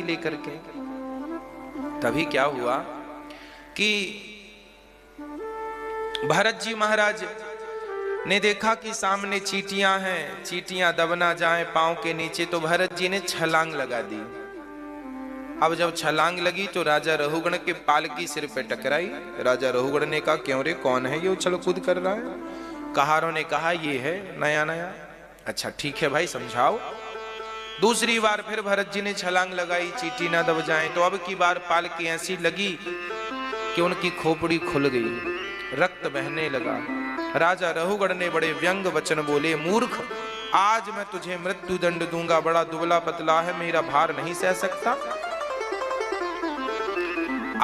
लेकर के। तभी क्या हुआ कि भरत जी महाराज ने देखा कि सामने चींटियां हैं, चींटियां दब ना जाएं पांव के नीचे, तो भरत जी ने छलांग लगा दी। अब जब छलांग लगी तो राजा रहुगण के पालकी सिर पे टकराई। राजा रहुगण ने कहा, क्यों रे, कौन है ये उछल कूद कर रहा है? कहारों ने कहा, ये है नया नया। अच्छा ठीक है भाई, समझाओ। दूसरी बार फिर भरत जी ने छलांग लगाई, चींटी ना दब जाए। तो अब की बार पालकी ऐसी लगी कि उनकी खोपड़ी खुल गई, रक्त बहने लगा। राजा रहुगण ने बड़े व्यंग वचन बोले, मूर्ख, आज मैं तुझे मृत्यु दंड दूंगा, बड़ा दुबला पतला है, मेरा भार नहीं सह सकता।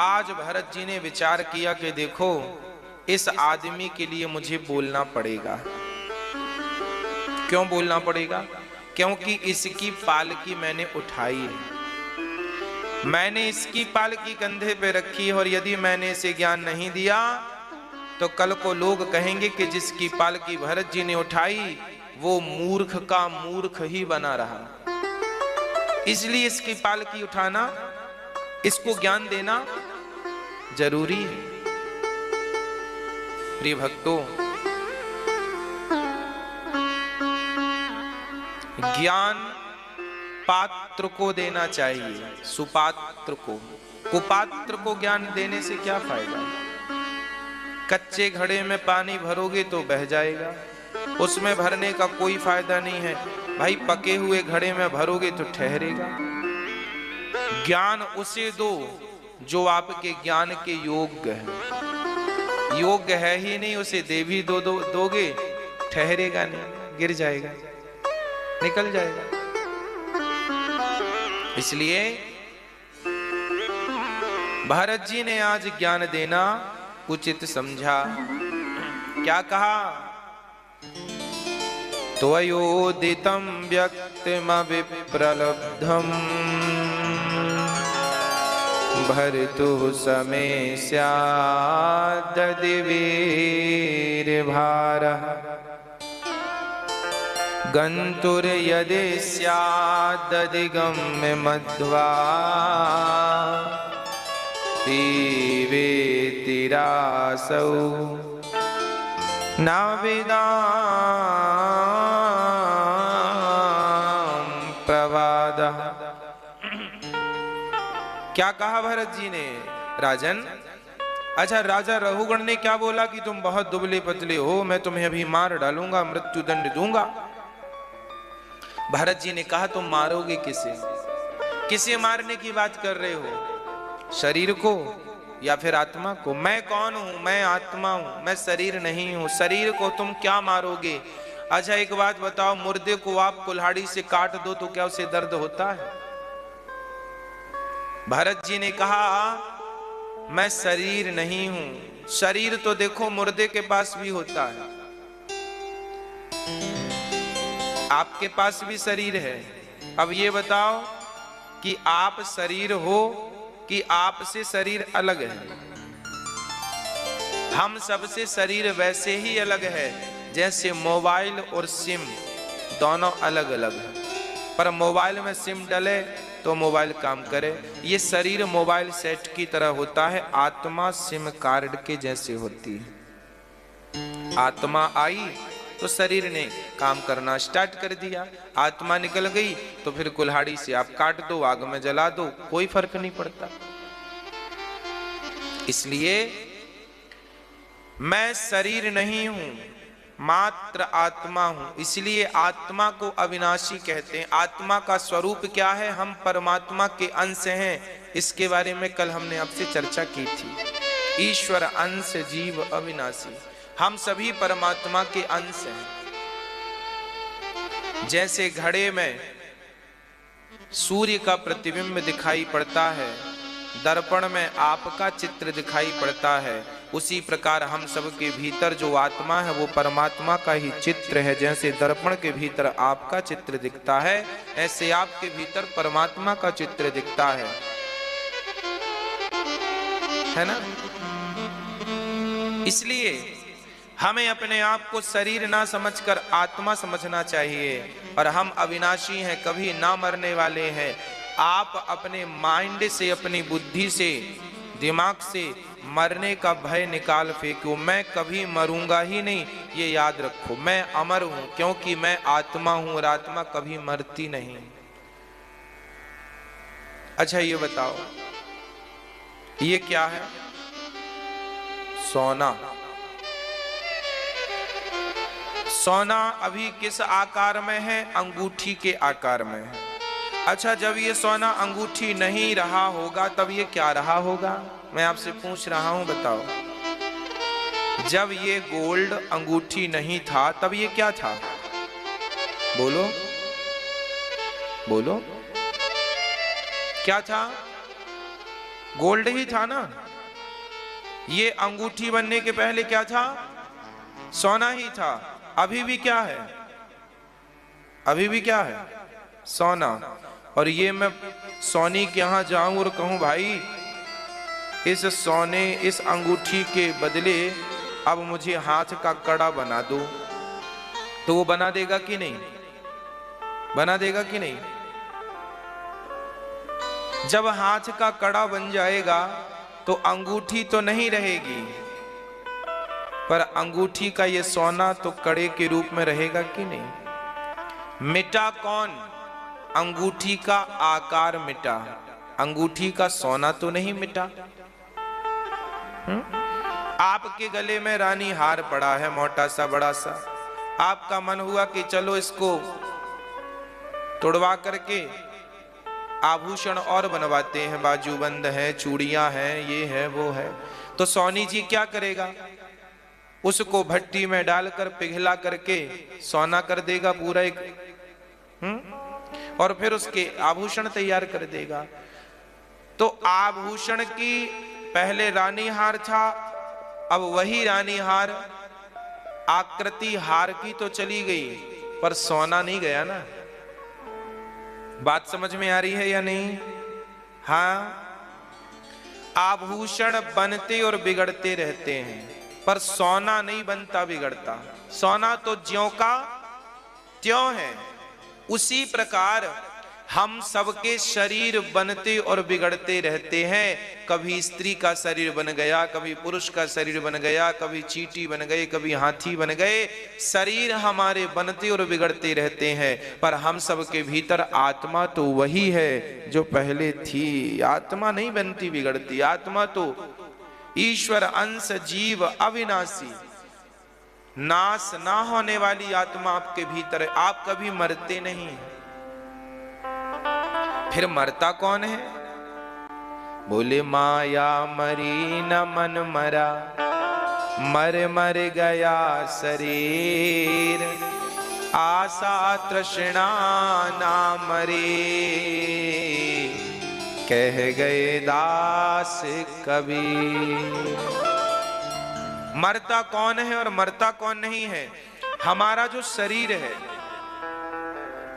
आज भरत जी ने विचार किया कि देखो, इस आदमी के लिए मुझे बोलना पड़ेगा। क्यों बोलना पड़ेगा? क्योंकि इसकी पालकी मैंने उठाई है, मैंने इसकी पालकी कंधे पे रखी है, और यदि मैंने इसे ज्ञान नहीं दिया तो कल को लोग कहेंगे कि जिसकी पालकी भरत जी ने उठाई वो मूर्ख का मूर्ख ही बना रहा। इसलिए इसकी पालकी उठाना, इसको ज्ञान देना जरूरी है। प्रिय भक्तों, ज्ञान पात्र को देना चाहिए, सुपात्र को। कुपात्र को ज्ञान देने से क्या फायदा? कच्चे घड़े में पानी भरोगे तो बह जाएगा, उसमें भरने का कोई फायदा नहीं है। भाई पके हुए घड़े में भरोगे तो ठहरेगा। ज्ञान उसे दो जो आपके ज्ञान के योग्य है। योग्य है ही नहीं, उसे दे भी दोगे ठहरेगा नहीं, गिर जाएगा, निकल जाएगा। इसलिए भरत जी ने आज ज्ञान देना उचित समझा। क्या कहा? त्वयोदितं व्यक्तिमविप्रलब्धम् भर्तुः समे स्याद्यदि वीर्यभारः गन्तुर्यदि स्यादधिगम्य मध्वा वेतिरासौ नाविदां प्रवादः। क्या कहा भरत जी ने? राजन, अच्छा राजा रहुगण ने क्या बोला कि तुम बहुत दुबले पतले हो, मैं तुम्हें अभी मार डालूंगा, मृत्यु दंड दूंगा। भरत जी ने कहा, तुम मारोगे किसे? किसे मारने की बात कर रहे हो? शरीर को या फिर आत्मा को? मैं कौन हूं? मैं आत्मा हूं, मैं शरीर नहीं हूं। शरीर को तुम क्या मारोगे? अच्छा एक बात बताओ, मुर्दे को आप कुल्हाड़ी से काट दो तो क्या उसे दर्द होता है? भरत जी ने कहा, मैं शरीर नहीं हूं। शरीर तो देखो मुर्दे के पास भी होता है, आपके पास भी शरीर है। अब ये बताओ कि आप शरीर हो कि आपसे शरीर अलग है? हम सबसे शरीर वैसे ही अलग है जैसे मोबाइल और सिम दोनों अलग अलग है, पर मोबाइल में सिम डले तो मोबाइल काम करे। ये शरीर मोबाइल सेट की तरह होता है, आत्मा सिम कार्ड के जैसे होती है। आत्मा आई तो शरीर ने काम करना स्टार्ट कर दिया, आत्मा निकल गई तो फिर कुल्हाड़ी से आप काट दो, आग में जला दो, कोई फर्क नहीं पड़ता। इसलिए मैं शरीर नहीं हूं, मात्र आत्मा हूं। इसलिए आत्मा को अविनाशी कहते हैं। आत्मा का स्वरूप क्या है? हम परमात्मा के अंश हैं। इसके बारे में कल हमने आपसे चर्चा की थी। ईश्वर अंश जीव अविनाशी, हम सभी परमात्मा के अंश हैं। जैसे घड़े में सूर्य का प्रतिबिंब दिखाई पड़ता है, दर्पण में आपका चित्र दिखाई पड़ता है, उसी प्रकार हम सब के भीतर जो आत्मा है वो परमात्मा का ही चित्र है। जैसे दर्पण के भीतर आपका चित्र दिखता है, ऐसे आपके भीतर परमात्मा का चित्र दिखता है ना? इसलिए हमें अपने आप को शरीर ना समझकर आत्मा समझना चाहिए, और हम अविनाशी हैं, कभी ना मरने वाले हैं। आप अपने माइंड से, अपनी बुद्धि से, दिमाग से मरने का भय निकाल फेंको। मैं कभी मरूंगा ही नहीं, ये याद रखो। मैं अमर हूं क्योंकि मैं आत्मा हूं और आत्मा कभी मरती नहीं। अच्छा ये बताओ, ये क्या है? सोना। सोना अभी किस आकार में है? अंगूठी के आकार में है। अच्छा, जब ये सोना अंगूठी नहीं रहा होगा तब ये क्या रहा होगा? मैं आपसे पूछ रहा हूं, बताओ। जब ये गोल्ड अंगूठी नहीं था तब ये क्या था? बोलो बोलो, क्या था? गोल्ड ही था ना। ये अंगूठी बनने के पहले क्या था? सोना ही था। अभी भी क्या है? अभी भी क्या है? सोना। और ये मैं सोनी के यहां जाऊं और कहूं भाई इस सोने, इस अंगूठी के बदले अब मुझे हाथ का कड़ा बना दो, तो वो बना देगा कि नहीं? बना देगा कि नहीं? जब हाथ का कड़ा बन जाएगा तो अंगूठी तो नहीं रहेगी, पर अंगूठी का ये सोना तो कड़े के रूप में रहेगा कि नहीं? मिटा कौन? अंगूठी का आकार मिटा, अंगूठी का सोना तो नहीं मिटा। आपके गले में रानी हार पड़ा है, मोटा सा बड़ा सा। आपका मन हुआ कि चलो इसको तोड़वा करके आभूषण और बनवाते हैं, बाजूबंद है, चूड़ियां हैं, ये है वो है। तो सोनी जी क्या करेगा? उसको भट्टी में डालकर पिघला करके सोना कर देगा पूरा एक, और फिर उसके आभूषण तैयार कर देगा। तो आभूषण की पहले रानी हार था, अब वही रानी हार आकृति हार की तो चली गई, पर सोना नहीं गया ना। बात समझ में आ रही है या नहीं? हाँ, आभूषण बनते और बिगड़ते रहते हैं, पर सोना नहीं बनता बिगड़ता। सोना तो ज्यों का त्यों है। उसी प्रकार हम सबके शरीर बनते और बिगड़ते रहते हैं। कभी स्त्री का शरीर बन गया, कभी पुरुष का शरीर बन गया, कभी चींटी बन गए, कभी हाथी बन गए। शरीर हमारे बनते और बिगड़ते रहते हैं, पर हम सबके भीतर आत्मा तो वही है जो पहले थी। आत्मा नहीं बनती बिगड़ती, आत्मा तो ईश्वर अंश जीव अविनाशी, नाश ना होने वाली आत्मा आपके भीतर है। आप कभी मरते नहीं। फिर मरता कौन है? बोले माया मरी न मन मरा, मर मर गया शरीर, आशा तृष्णा ना मरे, कह गए दास कबीर। मरता कौन है और मरता कौन नहीं है? हमारा जो शरीर है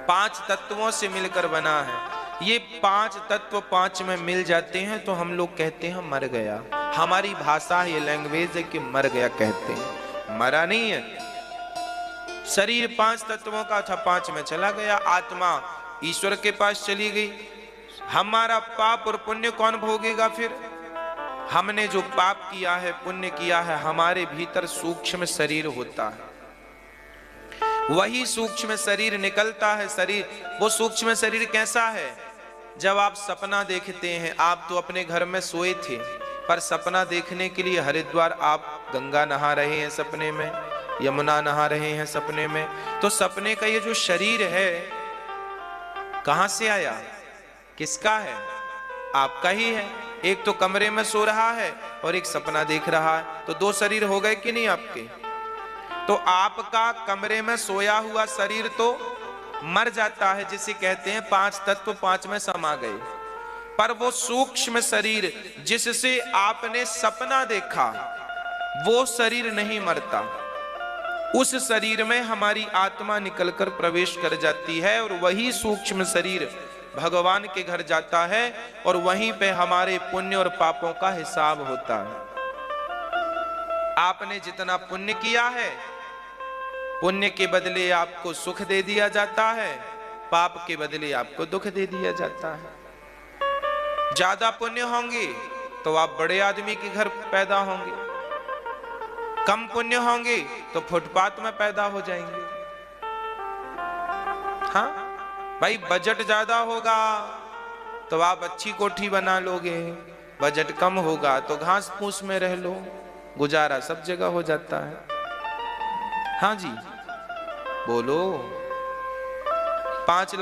5 तत्वों से मिलकर बना है। ये 5 तत्व 5 में मिल जाते हैं तो हम लोग कहते हैं मर गया। हमारी भाषा, ये लैंग्वेज है कि मर गया कहते हैं, मरा नहीं है। शरीर 5 तत्वों का था, 5 में चला गया। आत्मा ईश्वर के पास चली गई। हमारा पाप और पुण्य कौन भोगेगा? फिर हमने जो पाप किया है, पुण्य किया है, हमारे भीतर सूक्ष्म शरीर होता है, वही सूक्ष्म शरीर निकलता है। शरीर, वो सूक्ष्म शरीर कैसा है? जब आप सपना देखते हैं, आप तो अपने घर में सोए थे, पर सपना देखने के लिए हरिद्वार आप गंगा नहा रहे हैं सपने में, यमुना नहा रहे हैं सपने में। तो सपने का ये जो शरीर है कहां से आया? किसका है? आपका ही है। एक तो कमरे में सो रहा है और एक सपना देख रहा है, तो 2 शरीर हो गए कि नहीं आपके? तो आपका कमरे में सोया हुआ शरीर तो मर जाता है, जिसे कहते हैं 5 तत्व 5 में समा गए। पर वो सूक्ष्म शरीर जिससे आपने सपना देखा, वो शरीर नहीं मरता। उस शरीर में हमारी आत्मा निकलकर प्रवेश कर जाती है और वही सूक्ष्म शरीर भगवान के घर जाता है और वहीं पे हमारे पुण्य और पापों का हिसाब होता है। आपने जितना पुण्य किया है, पुण्य के बदले आपको सुख दे दिया जाता है, पाप के बदले आपको दुख दे दिया जाता है। ज्यादा पुण्य होंगे तो आप बड़े आदमी के घर पैदा होंगे, कम पुण्य होंगे तो फुटपाथ में पैदा हो जाएंगे। हाँ भाई, बजट ज्यादा होगा तो आप अच्छी कोठी बना लोगे, बजट कम होगा तो घास फूस में रह लो, गुजारा सब जगह हो जाता है। हाँ जी बोलो, 5